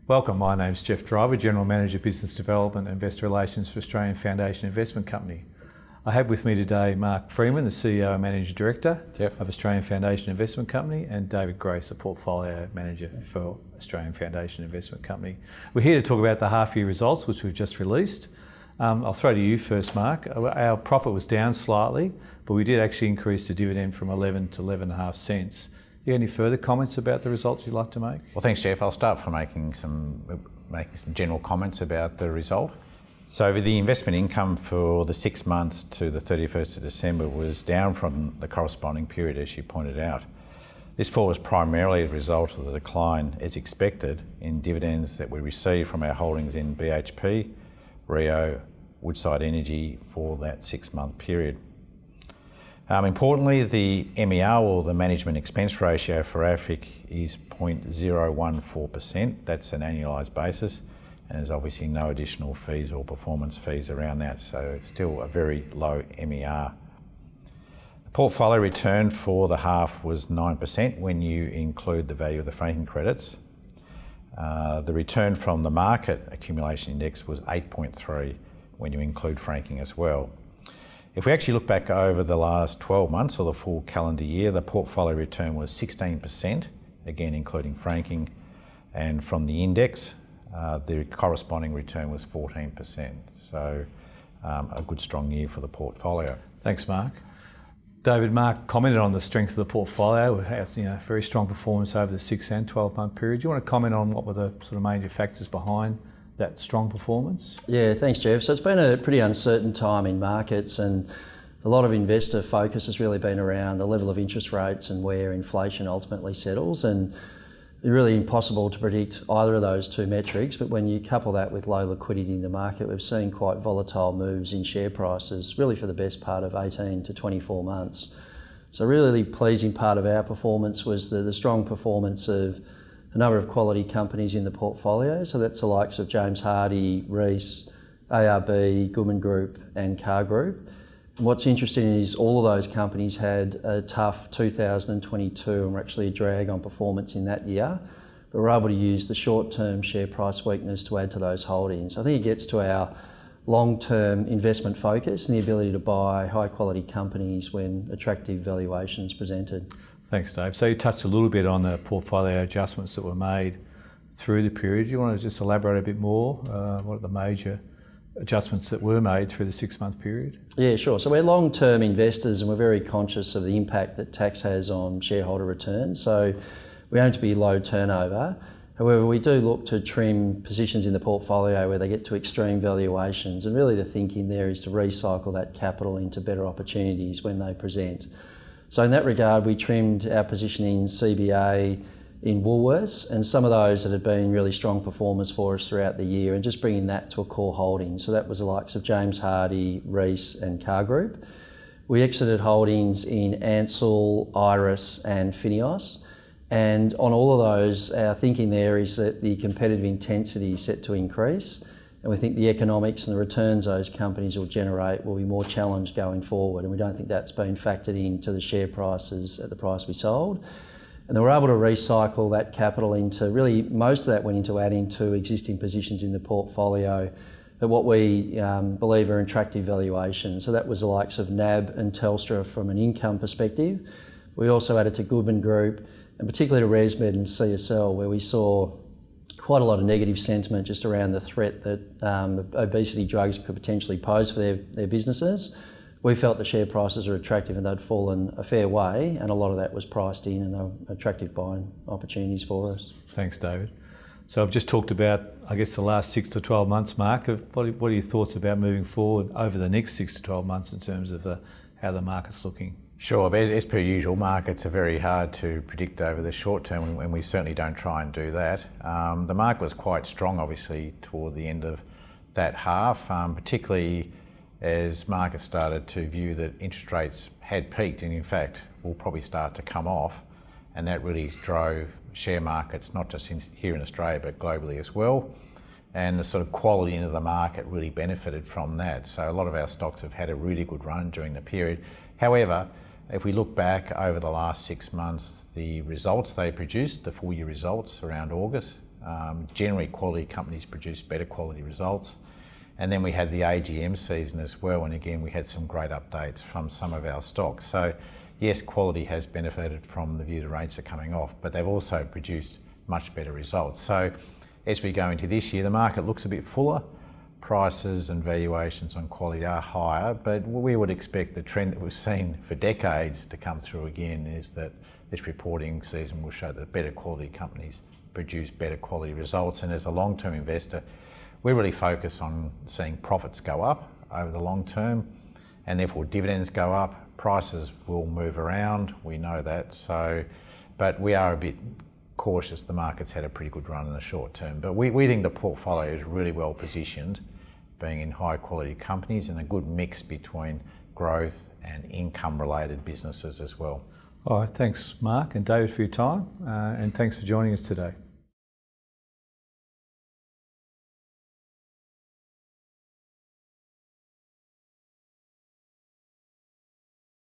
Welcome, my name's Jeff Driver, General Manager Business Development and Investor Relations for Australian Foundation Investment Company. I have with me today Mark Freeman, the CEO and Managing Director of Australian Foundation Investment Company, and David Grace, the Portfolio Manager for Australian Foundation Investment Company. We're here to talk about the half-year results, which we've just released. I'll throw to you first, Mark. Our profit was down slightly, but we did actually increase the dividend from 11 to 11.5 cents. You got any further comments about the results you'd like to make? Well, thanks, Jeff. I'll start by making some general comments about the result. So the investment income for the 6 months to the 31st of December was down from the corresponding period, as you pointed out. This fall was primarily a result of the decline, as expected, in dividends that we received from our holdings in BHP, Rio, Woodside Energy for that 6-month period. Importantly, the MER, or the management expense ratio for AFIC, is 0.014%. That's an annualised basis, and there's obviously no additional fees or performance fees around that, so still a very low MER. The portfolio return for the half was 9% when you include the value of the franking credits. The return from the market accumulation index was 8.3 when you include franking as well. If we actually look back over the last 12 months or the full calendar year, the portfolio return was 16%, again including franking, and from the index, the corresponding return was 14%. So a good strong year for the portfolio. Thanks, Mark. David, Mark commented on the strength of the portfolio. It has very strong performance over the 6 and 12-month period. Do you want to comment on what were the sort of major factors behind that strong performance? Yeah, thanks, Jeff. So it's been a pretty uncertain time in markets, and a lot of investor focus has really been around the level of interest rates and where inflation ultimately settles. And it's really impossible to predict either of those two metrics, but when you couple that with low liquidity in the market, we've seen quite volatile moves in share prices, really for the best part of 18 to 24 months. So really the pleasing part of our performance was the strong performance of a number of quality companies in the portfolio. So that's the likes of James Hardie, Reece, ARB, Goodman Group and Car Group. And what's interesting is all of those companies had a tough 2022 and were actually a drag on performance in that year. But we're able to use the short-term share price weakness to add to those holdings. I think it gets to our long-term investment focus and the ability to buy high-quality companies when attractive valuations presented. Thanks, Dave. So you touched a little bit on the portfolio adjustments that were made through the period. Do you want to just elaborate a bit more? What are the major adjustments that were made through the 6-month period? Yeah, sure. So we're long-term investors and we're very conscious of the impact that tax has on shareholder returns. So we aim to be low turnover. However, we do look to trim positions in the portfolio where they get to extreme valuations, and really the thinking there is to recycle that capital into better opportunities when they present. So in that regard, we trimmed our position in CBA, in Woolworths, and some of those that had been really strong performers for us throughout the year, and just bringing that to a core holding. So that was the likes of James Hardie, Reece and Car Group. We exited holdings in Ansell, Iress and Fineos. And on all of those, our thinking there is that the competitive intensity is set to increase, and we think the economics and the returns those companies will generate will be more challenged going forward, and we don't think that's been factored into the share prices at the price we sold. And then we're able to recycle that capital into, really most of that went into adding to existing positions in the portfolio at what we believe are attractive valuations. So that was the likes of NAB and Telstra from an income perspective. We also added to Goodman Group, and particularly to ResMed and CSL, where we saw quite a lot of negative sentiment just around the threat that obesity drugs could potentially pose for their businesses. We felt the share prices are attractive and they'd fallen a fair way, and a lot of that was priced in and they were attractive buying opportunities for us. Thanks, David. So I've just talked about, I guess, the last 6 to 12 months, Mark. What are your thoughts about moving forward over the next 6 to 12 months in terms of how the market's looking? Sure, but as per usual, markets are very hard to predict over the short term, and we certainly don't try and do that. The market was quite strong, obviously, toward the end of that half, particularly as markets started to view that interest rates had peaked and in fact will probably start to come off, and that really drove share markets, not just here in Australia but globally as well. And the sort of quality into the market really benefited from that. So a lot of our stocks have had a really good run during the period. However, if we look back over the last 6 months, the results they produced, the full year results around August, Generally, quality companies produce better quality results. And then we had the AGM season as well, and again we had some great updates from some of our stocks. So yes, quality has benefited from the view the rates are coming off, but they've also produced much better results. So as we go into this year, the market looks a bit fuller. Prices and valuations on quality are higher, but we would expect the trend that we've seen for decades to come through again, is that this reporting season will show that better quality companies produce better quality results. And as a long-term investor, we really focus on seeing profits go up over the long term, and therefore dividends go up. Prices will move around, we know that. So, but we are a bit cautious. The market's had a pretty good run in the short term, but we think the portfolio is really well positioned, being in high quality companies and a good mix between growth and income related businesses as well. All right, thanks Mark and David for your time, and thanks for joining us today.